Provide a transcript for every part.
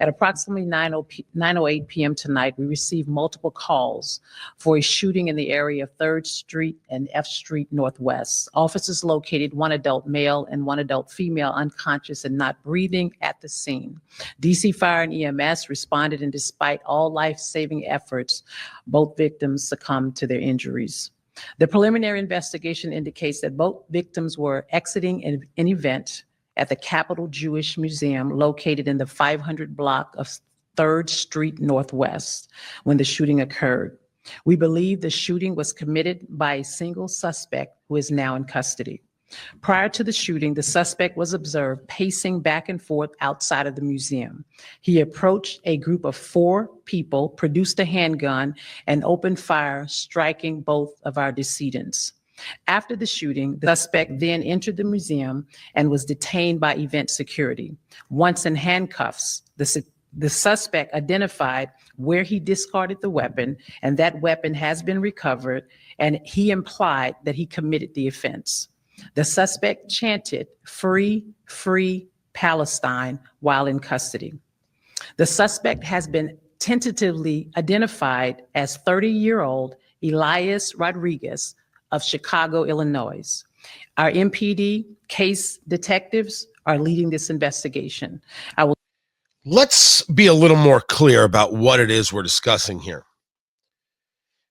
At approximately 9:08 p.m. tonight, we received multiple calls for a shooting in the area of 3rd Street and F Street Northwest. Officers located one adult male and one adult female unconscious and not breathing at the scene. DC Fire and EMS responded, and despite all life-saving efforts, both victims succumbed to their injuries. The preliminary investigation indicates that both victims were exiting an event at the Capitol Jewish Museum located in the 500 block of 3rd Street Northwest when the shooting occurred. We believe the shooting was committed by a single suspect who is now in custody. Prior to the shooting, the suspect was observed pacing back and forth outside of the museum. He approached a group of 4 people, produced a handgun, and opened fire, striking both of our decedents. After the shooting, the suspect then entered the museum and was detained by event security. Once in handcuffs, the suspect identified where he discarded the weapon, and that weapon has been recovered, and he implied that he committed the offense. The suspect chanted, "Free, free Palestine," while in custody. The suspect has been tentatively identified as 30-year-old Elias Rodriguez of Chicago, Illinois. Our MPD case detectives are leading this investigation. Let's be a little more clear about what it is we're discussing here.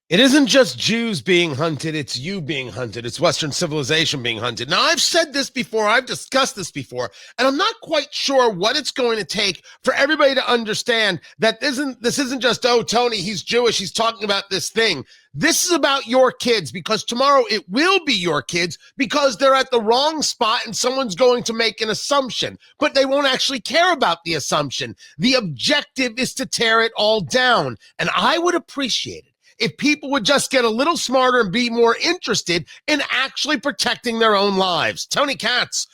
It isn't just Jews being hunted, it's you being hunted, it's Western civilization being hunted. Now, I've said this before, I've discussed this before, and I'm not quite sure what it's going to take for everybody to understand that this isn't just, oh, Tony, he's Jewish, he's talking about this thing. This is about your kids, because tomorrow it will be your kids because they're at the wrong spot and someone's going to make an assumption, but they won't actually care about the assumption. The objective is to tear it all down, and I would appreciate it if people would just get a little smarter and be more interested in actually protecting their own lives. Tony Katz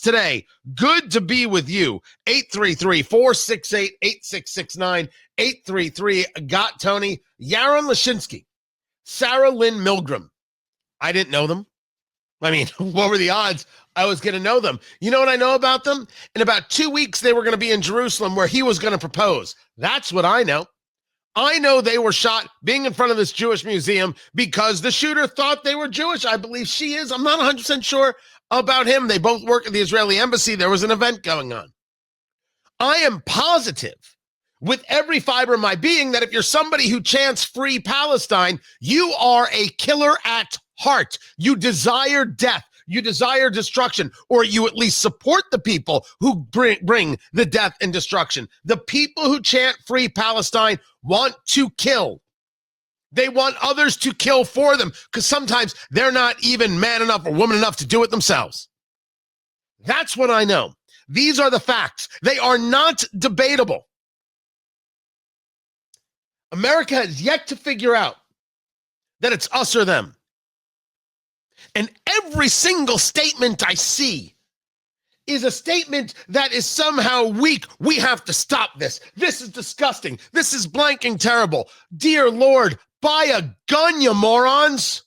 today. Good to be with you. 833-468-8669, 833 got Tony. Yaron Lashinsky, Sarah Lynn Milgram. I didn't know them. I mean, what were the odds I was going to know them? You know what I know about them? In about 2 weeks, they were going to be in Jerusalem where he was going to propose. That's what I know. I know they were shot being in front of this Jewish museum because the shooter thought they were Jewish. I believe she is. I'm not 100% sure about him. They both work at the Israeli embassy. There was an event going on. I am positive with every fiber of my being that if you're somebody who chants free Palestine, you are a killer at heart. You desire death. You desire destruction, or you at least support the people who bring the death and destruction. The people who chant free Palestine want to kill. They want others to kill for them because sometimes they're not even man enough or woman enough to do it themselves. That's what I know. These are the facts. They are not debatable. America has yet to figure out that it's us or them. And every single statement I see is a statement that is somehow weak. We have to stop this. This is disgusting. This is blanking terrible. Dear Lord, buy a gun, you morons.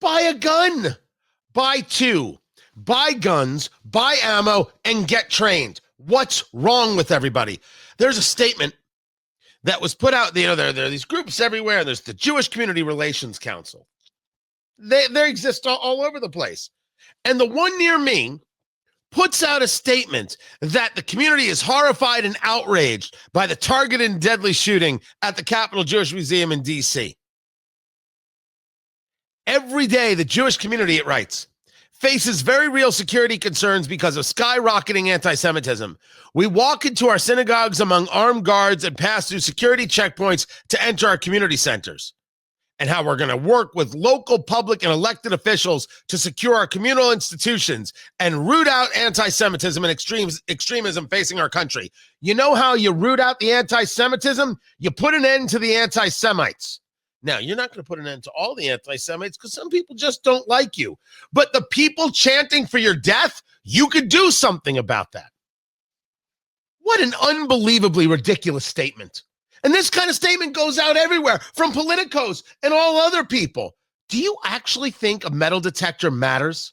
Buy a gun. Buy 2. Buy guns, buy ammo, and get trained. What's wrong with everybody? There's a statement that was put out. There are these groups everywhere. There's the Jewish Community Relations Council. They exist all over the place. And the one near me puts out a statement that the community is horrified and outraged by the targeted and deadly shooting at the Capitol Jewish Museum in D.C. Every day, the Jewish community, it writes, faces very real security concerns because of skyrocketing anti-Semitism. We walk into our synagogues among armed guards and pass through security checkpoints to enter our community centers. And how we're going to work with local public and elected officials to secure our communal institutions and root out anti-Semitism and extremism facing our country. You know how you root out the anti-Semitism? You put an end to the anti-Semites. Now, you're not going to put an end to all the anti-Semites because some people just don't like you. But the people chanting for your death, you could do something about that. What an unbelievably ridiculous statement. And this kind of statement goes out everywhere from politicos and all other people. Do you actually think a metal detector matters?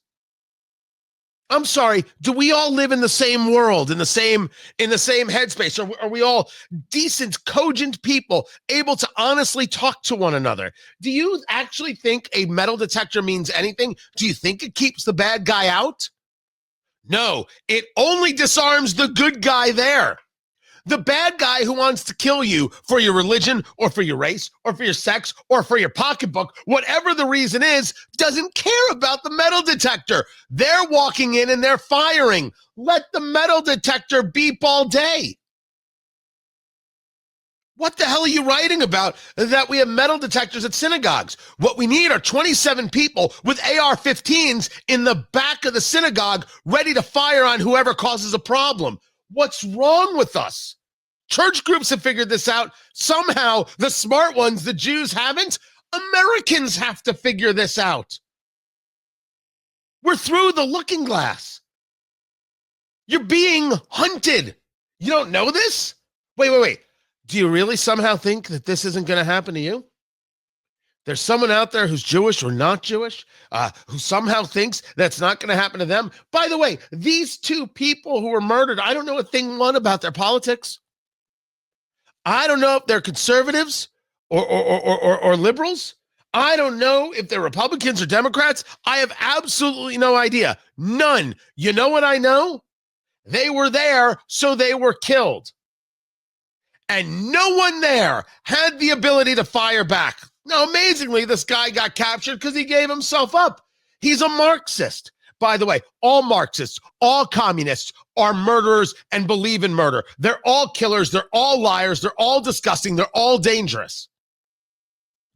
I'm sorry, do we all live in the same world, in the same headspace? Are we all decent, cogent people able to honestly talk to one another? Do you actually think a metal detector means anything? Do you think it keeps the bad guy out? No, it only disarms the good guy there. The bad guy who wants to kill you for your religion or for your race or for your sex or for your pocketbook, whatever the reason is, doesn't care about the metal detector. They're walking in and they're firing. Let the metal detector beep all day. What the hell are you writing about that we have metal detectors at synagogues? What we need are 27 people with AR-15s in the back of the synagogue ready to fire on whoever causes a problem. What's wrong with us? Church groups have figured this out. Somehow, the smart ones, the Jews, haven't. Americans have to figure this out. We're through the looking glass. You're being hunted. You don't know this? Wait. Do you really somehow think that this isn't going to happen to you? There's someone out there who's Jewish or not Jewish, who somehow thinks that's not going to happen to them. By the way, these two people who were murdered, I don't know a thing one about their politics. I don't know if they're conservatives or liberals. I don't know if they're Republicans or Democrats. I have absolutely no idea. None. You know what I know? They were there, so they were killed. And no one there had the ability to fire back. Now, amazingly, this guy got captured because he gave himself up. He's a Marxist. By the way, all Marxists, all communists are murderers and believe in murder. They're all killers. They're all liars. They're all disgusting. They're all dangerous.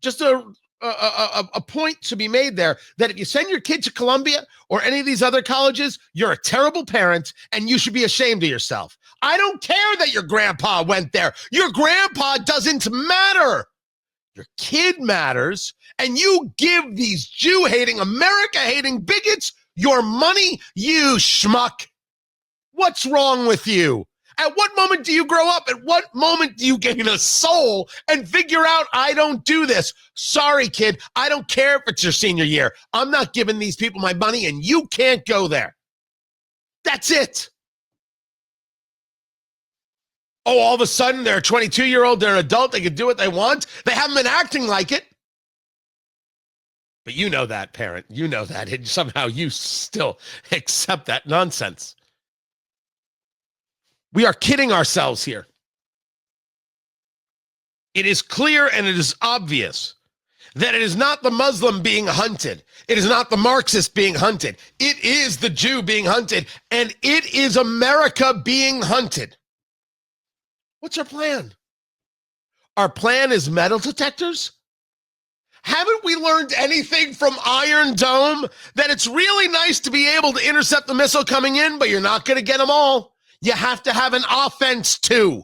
Just a point to be made there that if you send your kid to Columbia or any of these other colleges, you're a terrible parent and you should be ashamed of yourself. I don't care that your grandpa went there. Your grandpa doesn't matter. Your kid matters, and you give these Jew-hating, America-hating bigots your money, you schmuck. What's wrong with you? At what moment do you grow up? At what moment do you gain a soul and figure out, I don't do this? Sorry, kid. I don't care if it's your senior year. I'm not giving these people my money, and you can't go there. That's it. Oh, all of a sudden, they're a 22-year-old, they're an adult, they can do what they want. They haven't been acting like it. But you know that, parent. You know that. And somehow you still accept that nonsense. We are kidding ourselves here. It is clear and it is obvious that it is not the Muslim being hunted. It is not the Marxist being hunted. It is the Jew being hunted, and it is America being hunted. What's our plan? Our plan is metal detectors? Haven't we learned anything from Iron Dome? That it's really nice to be able to intercept the missile coming in, but you're not going to get them all. You have to have an offense too.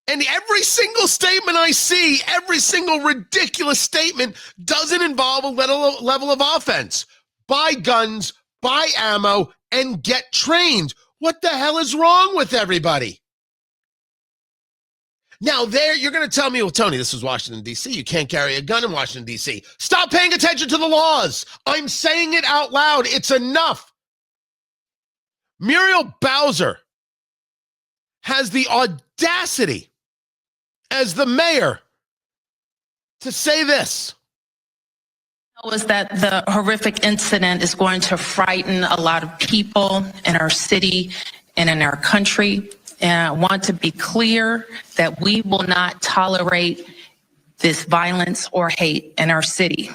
And every single statement I see, every single ridiculous statement doesn't involve a level of offense. Buy guns, buy ammo, and get trained. What the hell is wrong with everybody? Now, you're going to tell me, well, Tony, this is Washington, D.C. You can't carry a gun in Washington, D.C. Stop paying attention to the laws. I'm saying it out loud. It's enough. Muriel Bowser has the audacity as the mayor to say this. Was that the horrific incident is going to frighten a lot of people in our city and in our country. And I want to be clear that we will not tolerate this violence or hate in our city.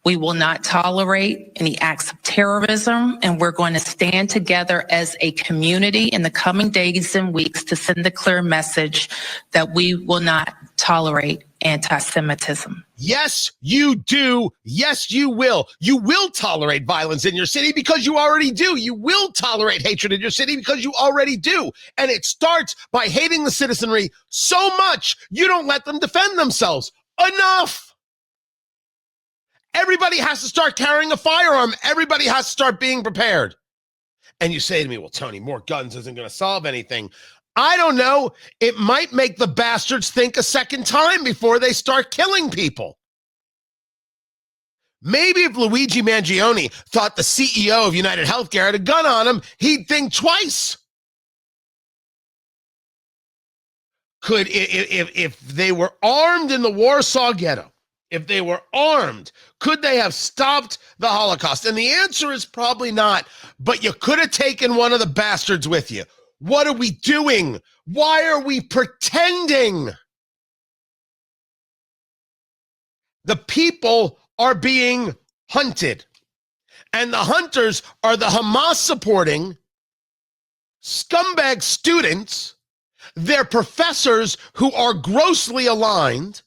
We will not tolerate any acts of terrorism, and we're going to stand together as a community in the coming days and weeks to send a clear message that we will not tolerate anti-Semitism. Yes, you do. Yes, you will. You will tolerate violence in your city because you already do. You will tolerate hatred in your city because you already do. And it starts by hating the citizenry so much you don't let them defend themselves. Enough. Everybody has to start carrying a firearm. Everybody has to start being prepared. And you say to me, well, Tony, more guns isn't going to solve anything. I don't know. It might make the bastards think a second time before they start killing people. Maybe if Luigi Mangione thought the CEO of United Healthcare had a gun on him, he'd think twice. If they were armed in the Warsaw Ghetto, if they were armed, could they have stopped the Holocaust? And the answer is probably not, but you could have taken one of the bastards with you. What are we doing? Why are we pretending? The people are being hunted, and the hunters are the Hamas-supporting scumbag students, their professors who are grossly aligned,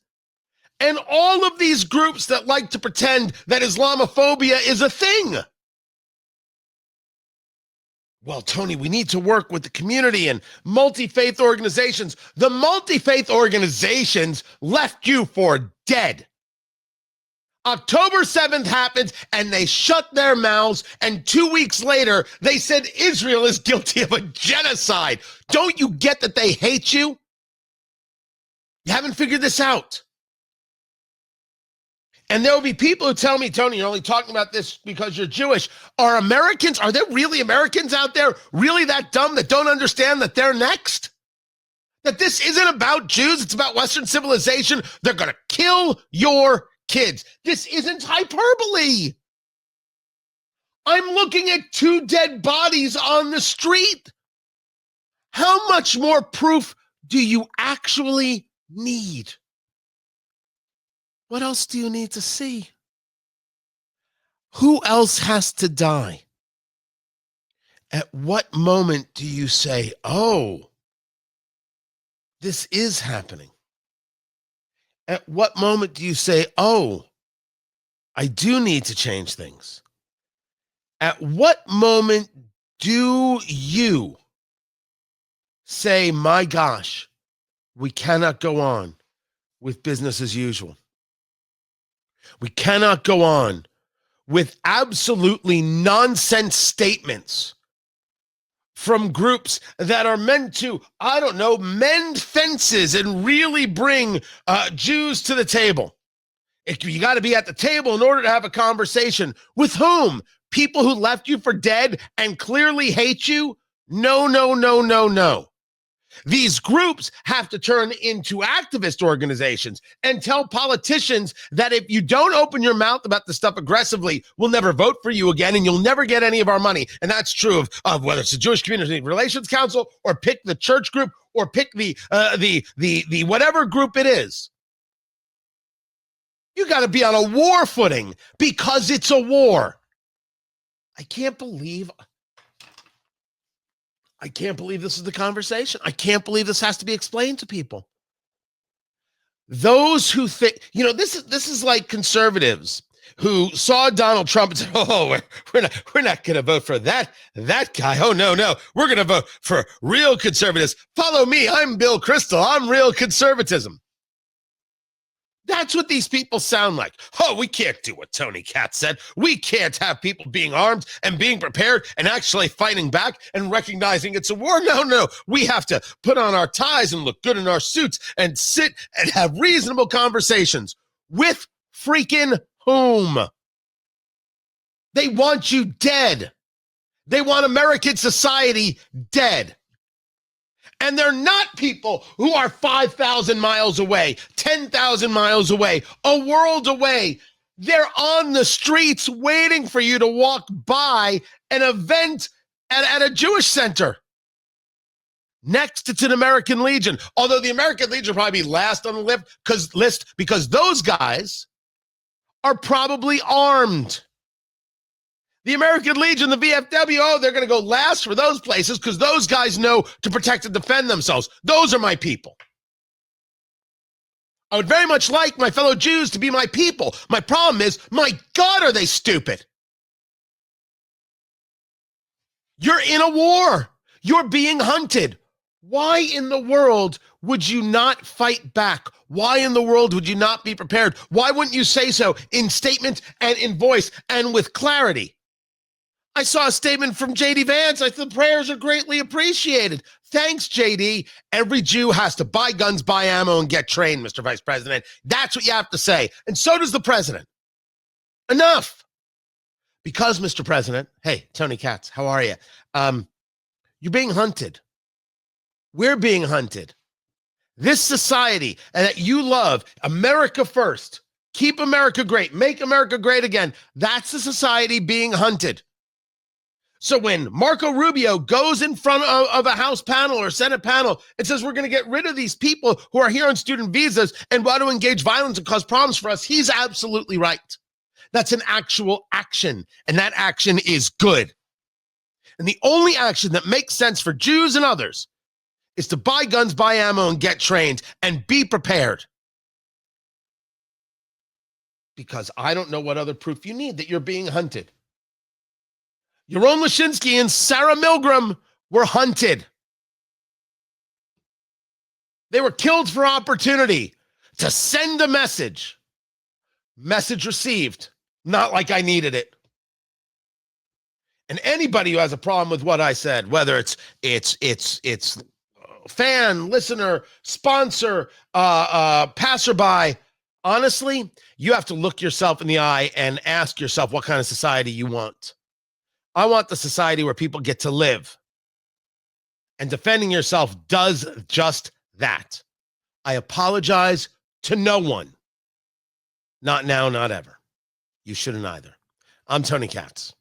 and all of these groups that like to pretend that Islamophobia is a thing. Well, Tony, we need to work with the community and multi-faith organizations. The multi-faith organizations left you for dead. October 7th happened, and they shut their mouths, and 2 weeks later, they said Israel is guilty of a genocide. Don't you get that they hate you? You haven't figured this out. And there will be people who tell me, Tony, you're only talking about this because you're Jewish. Are there really Americans out there really that dumb that don't understand that they're next? That this isn't about Jews, it's about Western civilization. They're going to kill your kids. This isn't hyperbole. I'm looking at 2 dead bodies on the street. How much more proof do you actually need? What else do you need to see? Who else has to die? At what moment do you say, oh, this is happening? At what moment do you say, oh, I do need to change things? At what moment do you say, my gosh, we cannot go on with business as usual? We cannot go on with absolutely nonsense statements from groups that are meant to, I don't know, mend fences and really bring Jews to the table. You got to be at the table in order to have a conversation. With whom? People who left you for dead and clearly hate you? No, no, no, no, no. These groups have to turn into activist organizations and tell politicians that if you don't open your mouth about the stuff aggressively, we'll never vote for you again and you'll never get any of our money. And that's true of whether it's the Jewish Community Relations Council or pick the church group or pick the whatever group it is. You got to be on a war footing because it's a war. I can't believe this is the conversation. I can't believe this has to be explained to people. Those who think, this is like conservatives who saw Donald Trump and said, "Oh, we're not going to vote for that guy. Oh no, we're going to vote for real conservatives. Follow me. I'm Bill Kristol. I'm real conservatism." That's what these people sound like. Oh, we can't do what Tony Katz said. We can't have people being armed and being prepared and actually fighting back and recognizing it's a war. No. We have to put on our ties and look good in our suits and sit and have reasonable conversations. With freaking whom? They want you dead. They want American society dead. And they're not people who are 5,000 miles away, 10,000 miles away, a world away. They're on the streets waiting for you to walk by an event at a Jewish center. Next, it's an American Legion. Although the American Legion will probably be last on the list because those guys are probably armed. The American Legion, the VFW, they're going to go last for those places because those guys know to protect and defend themselves. Those are my people. I would very much like my fellow Jews to be my people. My problem is, my God, are they stupid? You're in a war. You're being hunted. Why in the world would you not fight back? Why in the world would you not be prepared? Why wouldn't you say so in statement and in voice and with clarity? I saw a statement from J.D. Vance. I said, prayers are greatly appreciated. Thanks, J.D. Every Jew has to buy guns, buy ammo, and get trained, Mr. Vice President. That's what you have to say. And so does the president. Enough. Because, Mr. President, hey, Tony Katz, how are you? You're being hunted. We're being hunted. This society that you love, America first, keep America great, make America great again, that's the society being hunted. So when Marco Rubio goes in front of a House panel or Senate panel and says we're going to get rid of these people who are here on student visas and want to engage violence and cause problems for us, he's absolutely right. That's an actual action, and that action is good. And the only action that makes sense for Jews and others is to buy guns, buy ammo, and get trained and be prepared. Because I don't know what other proof you need that you're being hunted. Yaron Lashinsky and Sarah Milgram were hunted. They were killed for opportunity to send a message. Message received, not like I needed it. And anybody who has a problem with what I said, whether it's fan, listener, sponsor, passerby, honestly, you have to look yourself in the eye and ask yourself what kind of society you want. I want the society where people get to live. And defending yourself does just that. I apologize to no one. Not now, not ever. You shouldn't either. I'm Tony Katz.